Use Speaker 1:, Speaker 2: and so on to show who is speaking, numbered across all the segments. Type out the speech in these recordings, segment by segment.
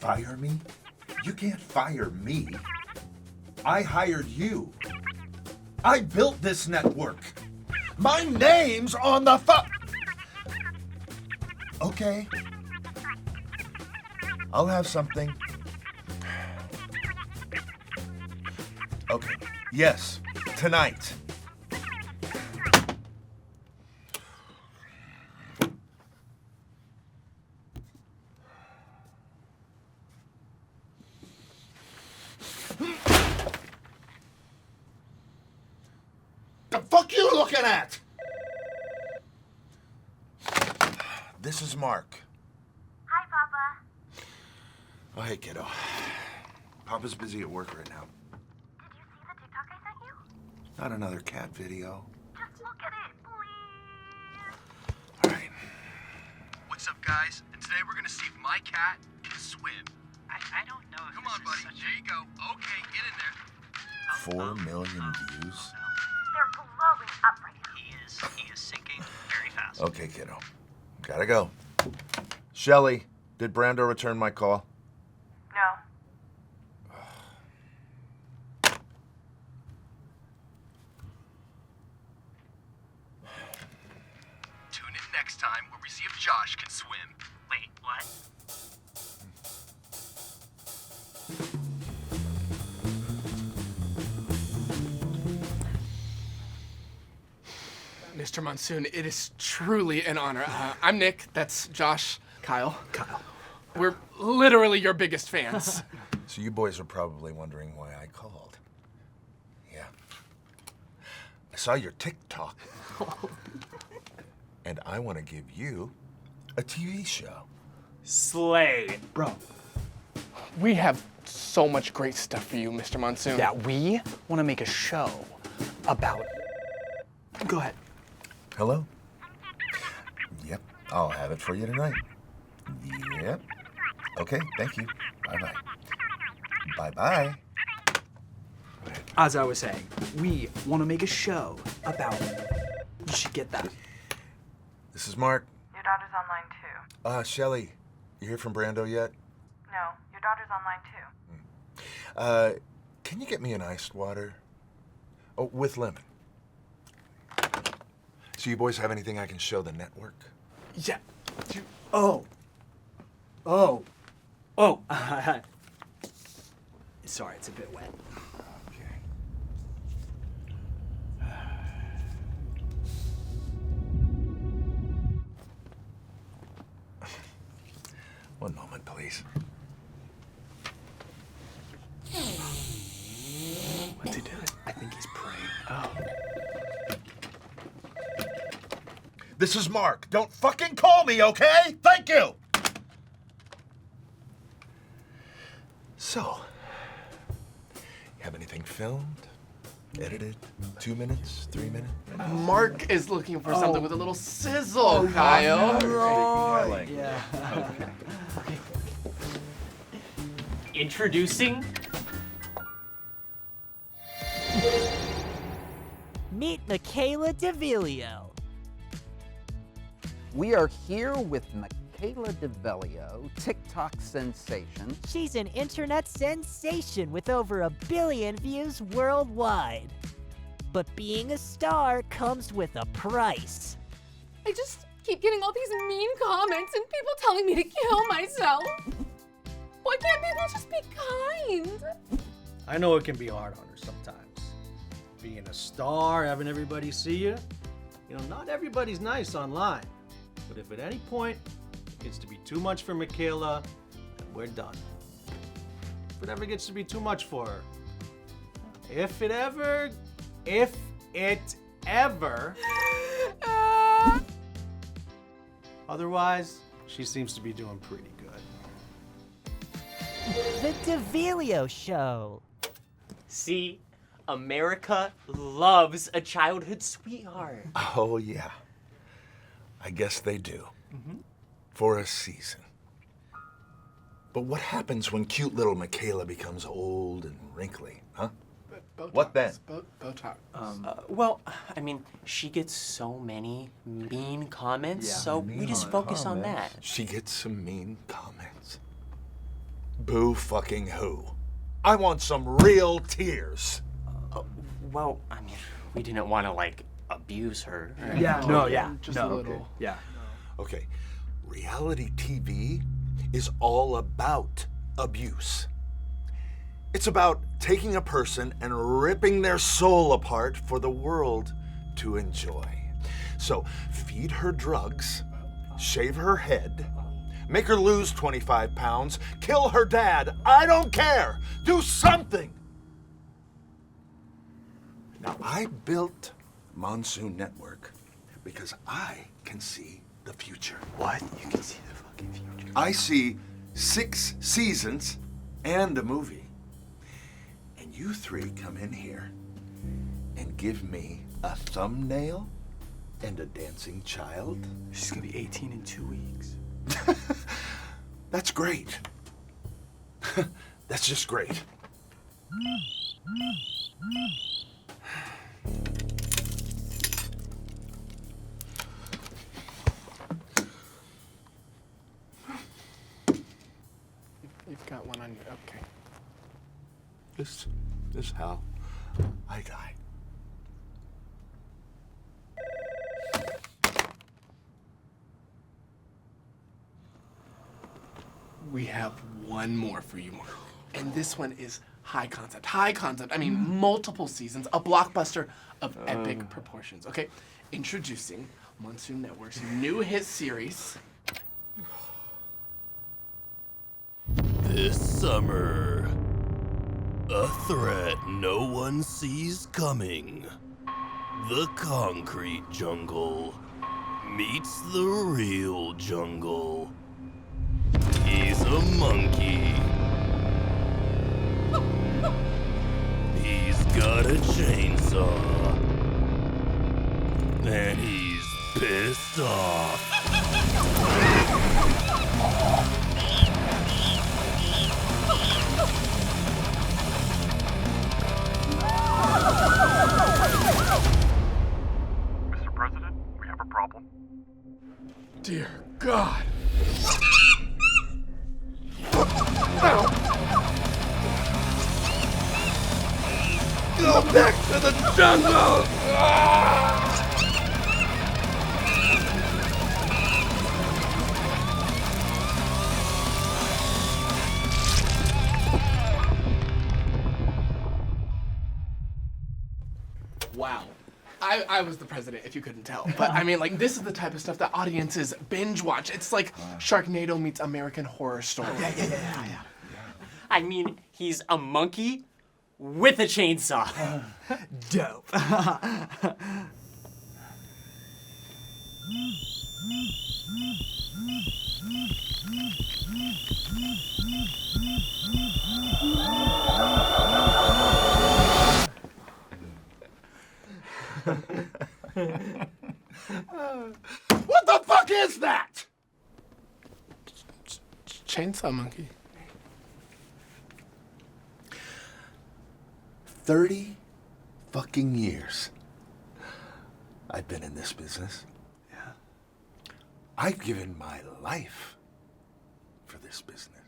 Speaker 1: fire me? You can't fire me. I hired you. I built this network. My name's on the Okay. I'll have something. Okay. Yes. Tonight. The fuck you looking at? This is Mark.
Speaker 2: Hi, Papa.
Speaker 1: Oh, hey, kiddo. Papa's busy at work right now.
Speaker 2: Did you see the TikTok I sent you?
Speaker 1: Not another cat video.
Speaker 2: Just look at it, please.
Speaker 1: All right.
Speaker 3: What's up, guys? And today we're gonna see if my cat can swim.
Speaker 4: I don't know if
Speaker 3: Come
Speaker 4: this
Speaker 3: on,
Speaker 4: is
Speaker 3: buddy.
Speaker 4: such
Speaker 3: There you go. Okay, get in there.
Speaker 1: 4 million views?
Speaker 2: They're blowing up right now.
Speaker 4: He is sinking very fast.
Speaker 1: Okay, kiddo. Gotta go. Shelly, did Brando return my call?
Speaker 2: No.
Speaker 3: Tune in next time where we see if Josh can swim.
Speaker 4: Wait, what?
Speaker 5: Mr. Monsoon, it is truly an honor. I'm Nick. That's Josh. Kyle. We're literally your biggest fans.
Speaker 1: So you boys are probably wondering why I called. Yeah. I saw your TikTok. And I want to give you a TV show.
Speaker 6: Slay. Bro,
Speaker 5: We have so much great stuff for you, Mr. Monsoon.
Speaker 6: yeah, we want to make a show about... Go ahead.
Speaker 1: Hello? Yep, I'll have it for you tonight. Yep. Okay, thank you. Bye-bye. Bye-bye.
Speaker 6: As I was saying, we want to make a show about... You should get that.
Speaker 1: This is Mark.
Speaker 7: Your daughter's online too.
Speaker 1: Shelly, you hear from Brando yet?
Speaker 7: No, your daughter's online too.
Speaker 1: Can you get me an iced water? Oh, with lemon. So you boys have anything I can show the network?
Speaker 5: Yeah.
Speaker 6: Sorry, it's a bit wet.
Speaker 1: Okay. One moment, please.
Speaker 6: What's he doing? I think he's praying. Oh.
Speaker 1: This is Mark. Don't fucking call me, okay? Thank you! So, you have anything filmed? Edited? 2 minutes? 3 minutes?
Speaker 5: Mark is looking for something with a little sizzle, Kyle.
Speaker 4: Introducing
Speaker 8: Meet Michaela DeVilio.
Speaker 9: We are here with Michaela DeVelio, TikTok sensation.
Speaker 8: She's an internet sensation with over 1 billion views worldwide. But being a star comes with a price.
Speaker 10: I just keep getting all these mean comments and people telling me to kill myself. Why can't people just be kind?
Speaker 11: I know it can be hard on her sometimes. Being a star, having everybody see you. You know, not everybody's nice online. But if at any point it gets to be too much for Michaela, then we're done. If it ever gets to be too much for her. If it ever. Otherwise, she seems to be doing pretty good.
Speaker 8: The DeVilio Show.
Speaker 4: See, America loves a childhood sweetheart.
Speaker 1: Oh, yeah. I guess they do. For a season. But what happens when cute little Michaela becomes old and wrinkly, huh?
Speaker 5: Botox.
Speaker 1: What then?
Speaker 5: Botox.
Speaker 4: Well, I mean, she gets so many mean comments,
Speaker 6: Yeah.
Speaker 4: so we just focus on that.
Speaker 1: She gets some mean comments. Boo fucking who? I want some real tears.
Speaker 4: Well, I mean, we didn't want to, like, abuse her. Right?
Speaker 6: Yeah,
Speaker 5: Just a little.
Speaker 6: Okay. Yeah.
Speaker 1: Okay, reality TV is all about abuse. It's about taking a person and ripping their soul apart for the world to enjoy. So feed her drugs, shave her head, make her lose 25 pounds, kill her dad. I don't care. Do something. Now, I built Monsoon Network because I can see the future.
Speaker 4: What? You can see the fucking future.
Speaker 1: I see 6 seasons and a movie. And you 3 come in here and give me a thumbnail and a dancing child.
Speaker 4: She's gonna be 18 in 2 weeks.
Speaker 1: That's great. That's just great.
Speaker 5: You've got one on you. Okay.
Speaker 1: This is how I die.
Speaker 5: We have one more for you, Mark. And this one is high concept. High concept. I mean, multiple seasons, a blockbuster of epic proportions. Okay, introducing Monsoon Network's new hit series.
Speaker 12: This summer, a threat no one sees coming. The concrete jungle meets the real jungle. He's a monkey. He's got a chainsaw. And he's pissed off.
Speaker 13: Mr. President, we have a problem.
Speaker 5: Dear God.
Speaker 12: Go back to the jungle!
Speaker 5: Wow. I was the president, if you couldn't tell. But I mean, like, this is the type of stuff that audiences binge watch. It's like Sharknado meets American Horror Story.
Speaker 6: Yeah.
Speaker 4: I mean, he's a monkey with a chainsaw.
Speaker 6: Dope.
Speaker 1: What the fuck is that?
Speaker 5: Chainsaw Monkey.
Speaker 1: 30 fucking years I've been in this business.
Speaker 6: Yeah.
Speaker 1: I've given my life for this business.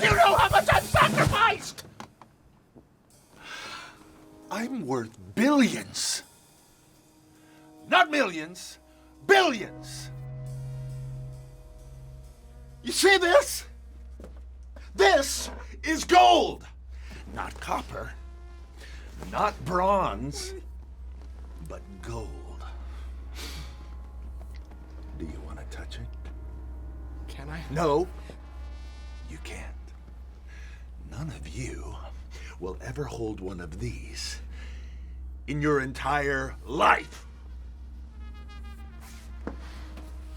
Speaker 1: You know how much I've sacrificed! I'm worth billions. Not millions, billions. You see this? This is gold. Not copper, not bronze, but gold. Do you want to touch it?
Speaker 5: Can I?
Speaker 1: No, you can't. None of you will ever hold one of these in your entire life.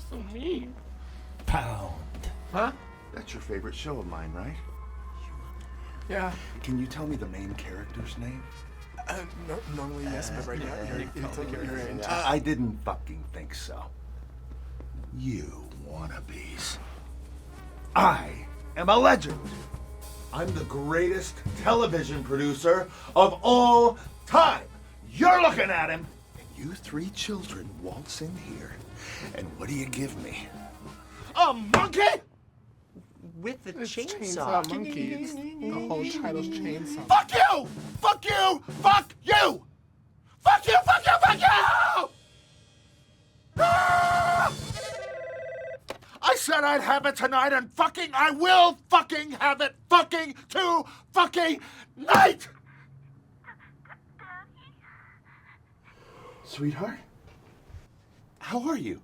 Speaker 5: So mean.
Speaker 1: Pound.
Speaker 5: Huh?
Speaker 1: That's your favorite show of mine, right?
Speaker 5: Yeah.
Speaker 1: Can you tell me the main character's name?
Speaker 5: Normally, yes, but right now, you're in.
Speaker 1: I didn't fucking think so. You wannabes. I am a legend. I'm the greatest television producer of all time. You're looking at him. And you 3 children waltz in here. And what do you give me? A monkey?
Speaker 4: with the
Speaker 5: It's
Speaker 4: chainsaw.
Speaker 5: Monkeys. The whole title's Chainsaw.
Speaker 1: Fuck you! Fuck you! Fuck you! Fuck you! Fuck you! Fuck you! Ah! I said I'd have it tonight, and fucking I will fucking have it fucking to fucking night! Sweetheart? How are you?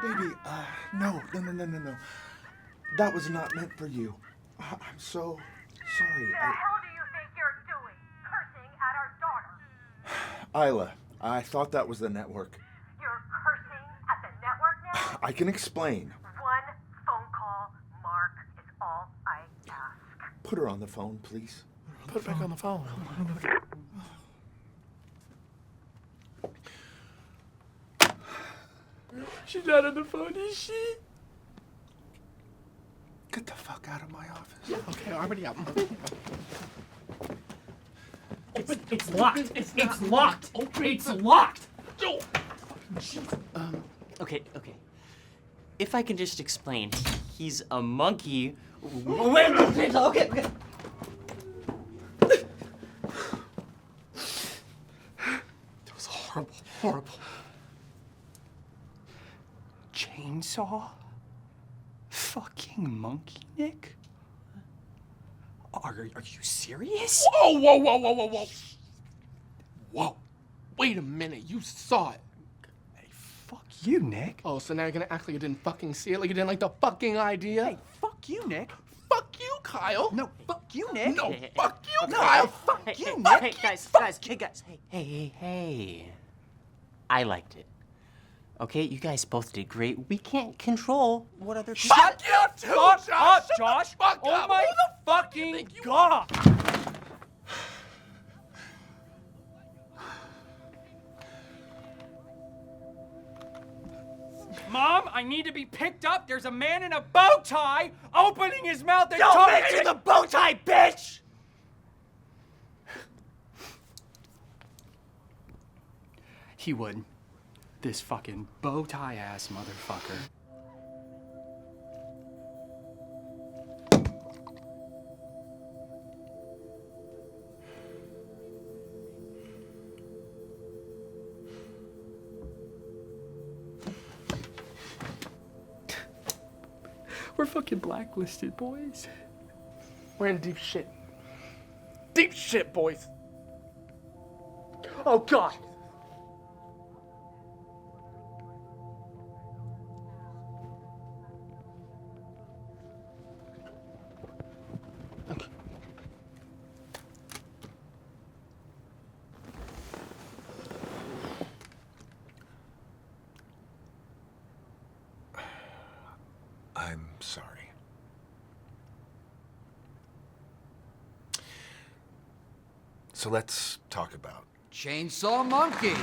Speaker 1: Baby, no. That was not meant for you. I'm so sorry.
Speaker 2: The hell do you think you're doing? Cursing at our daughter.
Speaker 1: Isla, I thought that was the network.
Speaker 2: You're cursing at the network now?
Speaker 1: I can explain.
Speaker 2: One phone call, Mark, is all I ask.
Speaker 1: Put her on the phone, please.
Speaker 5: Put it back on the phone.
Speaker 6: She's not on the phone, is she?
Speaker 1: Get the fuck out of my office.
Speaker 5: Okay, already out.
Speaker 6: It's locked. It's locked. It's locked.
Speaker 4: Okay. If I can just explain, he's a monkey.
Speaker 6: Okay.
Speaker 5: That was horrible.
Speaker 6: Chainsaw? Fucking monkey, Nick? Are you serious?
Speaker 5: Whoa. Whoa. Wait a minute, you saw it.
Speaker 6: Hey, fuck you, Nick.
Speaker 5: Oh, so now you're gonna act like you didn't fucking see it, like you didn't like the fucking idea?
Speaker 6: Hey, fuck you, Nick.
Speaker 5: Fuck you, Kyle.
Speaker 6: No, fuck you, Nick.
Speaker 5: No, fuck you,
Speaker 6: No,
Speaker 5: Kyle.
Speaker 6: fuck you,
Speaker 4: Hey,
Speaker 6: Nick.
Speaker 4: guys. Hey. I liked it. Okay, you guys both did great. We can't control what other people.
Speaker 5: Fuck you too,
Speaker 6: Shut up,
Speaker 5: Shut
Speaker 6: Josh.
Speaker 5: the fuck
Speaker 6: Oh
Speaker 5: up.
Speaker 6: my
Speaker 5: Who the fuck do you
Speaker 6: fucking
Speaker 5: think you
Speaker 6: God. Mom, I need to be picked up. There's a man in a bow tie opening his mouth and
Speaker 4: Don't mention the bow tie, bitch!
Speaker 6: He would. This fucking bow tie ass motherfucker. We're fucking blacklisted, boys.
Speaker 5: We're in deep shit. Deep shit, boys.
Speaker 6: Oh, God.
Speaker 1: I'm sorry. So let's talk about
Speaker 9: Chainsaw Monkey.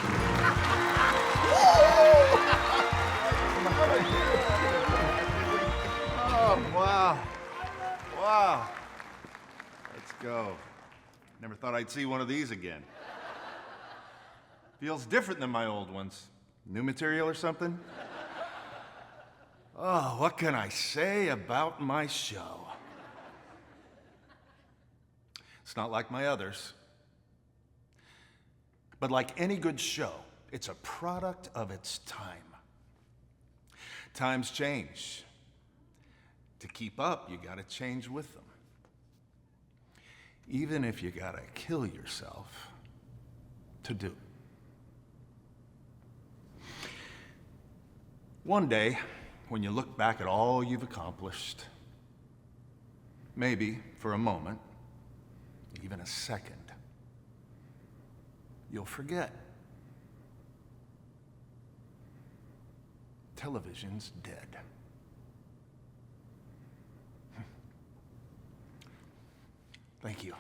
Speaker 14: Oh, wow. Wow. Let's go. Never thought I'd see one of these again. Feels different than my old ones. New material or something? Oh, what can I say about my show? It's not like my others. But like any good show, it's a product of its time. Times change. To keep up, you gotta change with them. Even if you gotta kill yourself to do it. One day, when you look back at all you've accomplished, maybe for a moment, even a second, you'll forget. Television's dead. Thank you.